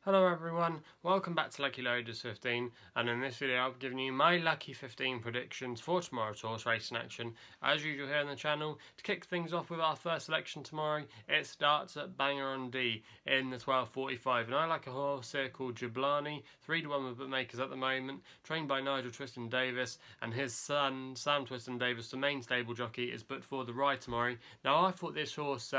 Hello everyone, welcome back to Lucky15, and in this video I'll be giving you my Lucky 15 predictions for tomorrow's horse racing action. As usual here on the channel, to kick things off with our first selection tomorrow, it starts at Bangor on D in the 12:45, and I like a horse here called Jabulani, 3-1 with bookmakers at the moment, trained by Nigel Twiston Davis, and his son Sam Twiston Davis, the main stable jockey, is booked for the ride tomorrow. Now I thought this horse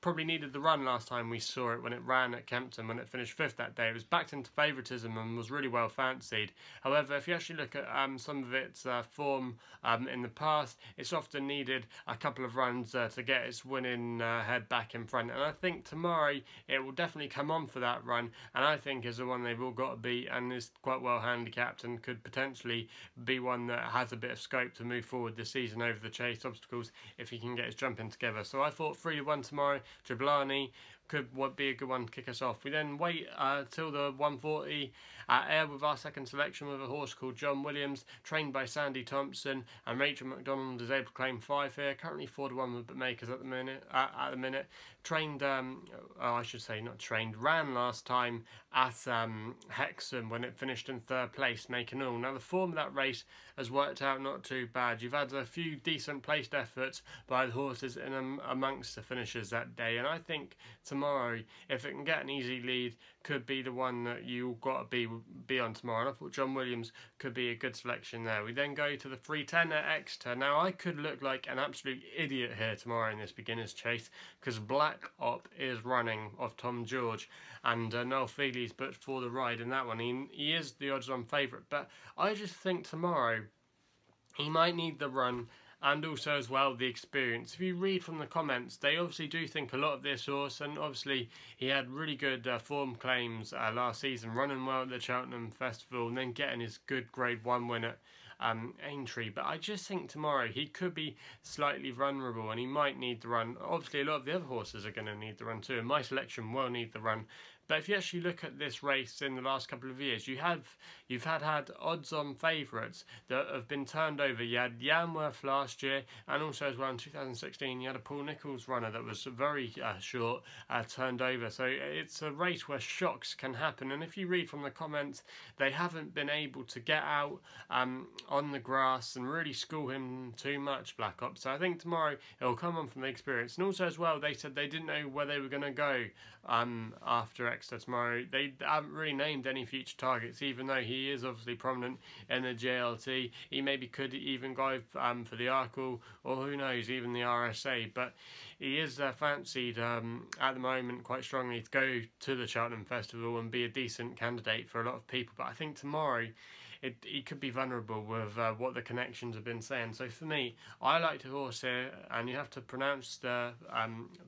probably needed the run last time we saw it when it ran at Kempton when it finished fifth that day. It was backed into favouritism and was really well fancied. However, if you actually look at some of its form in the past, it's often needed a couple of runs to get its winning head back in front. And I think tomorrow it will definitely come on for that run, and I think is the one they've all got to beat and is quite well handicapped and could potentially be one that has a bit of scope to move forward this season over the chase obstacles if he can get his jumping together. So I thought 3-1 tomorrow, Jabulani could be a good one to kick us off. We then wait till the 1:40 at Ayr with our second selection with a horse called John Williams, trained by Sandy Thompson, and Rachel McDonald is able to claim 5 here. Currently 4-1 with bookmakers at the minute. Trained, I should say not trained, ran last time at Hexham when it finished in 3rd place, making all. Now the form of that race has worked out not too bad. You've had a few decent placed efforts by the horses in amongst the finishers that day, and I think tomorrow, if it can get an easy lead, could be the one that you've got to be on tomorrow. And I thought John Williams could be a good selection there. We then go to the 3:10 at Exeter. Now I could look like an absolute idiot here tomorrow in this beginner's chase because Black Op is running off Tom George, and Noel Feely's booked for the ride in that one. He is the odds-on favourite, but I just think tomorrow he might need the run and also as well the experience. If you read from the comments, they obviously do think a lot of this horse, and obviously he had really good form claims last season, running well at the Cheltenham Festival and then getting his good Grade 1 win at Aintree. But I just think tomorrow he could be slightly vulnerable and he might need the run. Obviously a lot of the other horses are going to need the run too, and my selection will need the run. But if you actually look at this race in the last couple of years, you've had odds-on favourites that have been turned over. You had Yanworth last year, and also as well in 2016 you had a Paul Nicholls runner that was very short, turned over. So it's a race where shocks can happen, and if you read from the comments, they haven't been able to get out on the grass and really school him too much, Black Ops. So I think tomorrow it'll come on from the experience. And also as well, they said they didn't know where they were going to go after Exeter tomorrow. They haven't really named any future targets, even though he is obviously prominent in the JLT. He maybe could even go for the Arkle, or who knows, even the RSA. But he is fancied at the moment quite strongly to go to the Cheltenham Festival and be a decent candidate for a lot of people. But I think tomorrow he could be vulnerable with what the connections have been saying. So for me, I like the horse here, and you have to pronounce the,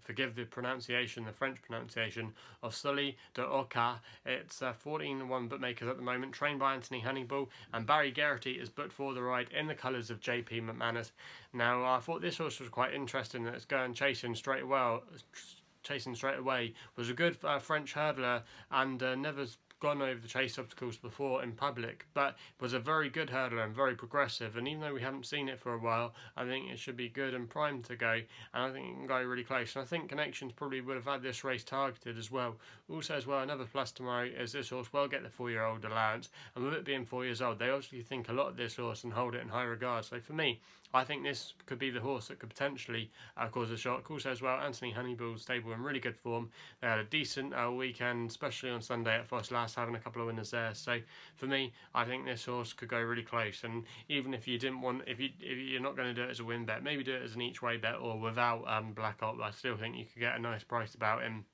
forgive the pronunciation, the French pronunciation of Sully de Oka. It's 14-1 bookmakers at the moment, trained by Anthony Honeyball, and Barry Geraghty is booked for the ride in the colours of JP McManus. Now I thought this horse was quite interesting, that it's going chasing straight away, was a good French hurdler, and never gone over the chase obstacles before in public, but was a very good hurdler and very progressive. And even though we haven't seen it for a while, I think it should be good and primed to go, and I think it can go really close. And I think Connections probably would have had this race targeted as well. Also as well, another plus tomorrow is this horse will get the 4-year-old allowance, and with it being 4 years old, they obviously think a lot of this horse and hold it in high regard. So for me, I think this could be the horse that could potentially cause a shock. Also as well, Anthony Honeyball's stable in really good form. They had a decent weekend, especially on Sunday at Foss Last, having a couple of winners there. So for me, I think this horse could go really close. And even if you didn't want, if you're not going to do it as a win bet, maybe do it as an each way bet or without Black Op, I still think you could get a nice price about him.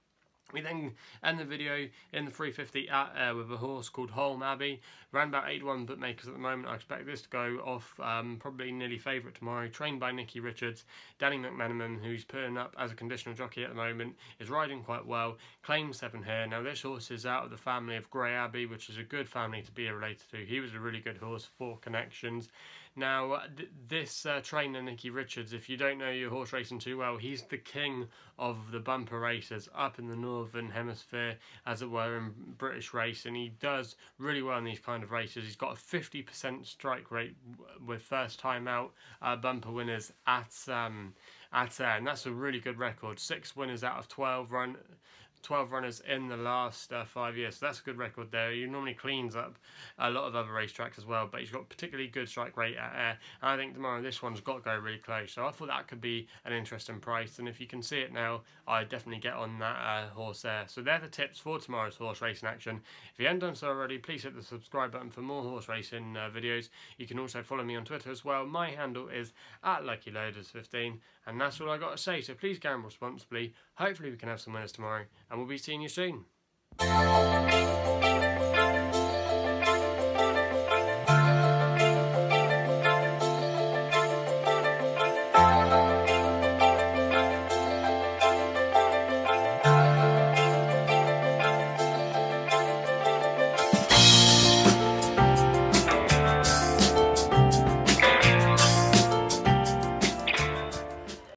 We then end the video in the 3:50 at Ayr with a horse called Holme Abbey. Ran about 8-1 bookmakers at the moment. I expect this to go off probably nearly favourite tomorrow. Trained by Nicky Richards. Danny McMenamin, who's putting up as a conditional jockey at the moment, is riding quite well. Claims 7 here. Now this horse is out of the family of Grey Abbey, which is a good family to be related to. He was a really good horse for Connections. Now this trainer Nicky Richards, if you don't know your horse racing too well, he's the king of the bumper races up in the northern hemisphere, as it were, in British race, and he does really well in these kind of races. He's got a 50% strike rate with first time out bumper winners at Ayr, and that's a really good record. 6 winners out of 12 12 runners in the last 5 years, so that's a good record there. He normally cleans up a lot of other racetracks as well, but he's got particularly good strike rate at Ayr, and I think tomorrow this one's got to go really close, so I thought that could be an interesting price, and if you can see it now, I'd definitely get on that horse there. So they're the tips for tomorrow's horse racing action. If you haven't done so already, please hit the subscribe button for more horse racing videos. You can also follow me on Twitter as well. My handle is @LuckyLoaders15, and that's all I got to say, so please gamble responsibly. Hopefully we can have some winners tomorrow, and we'll be seeing you soon.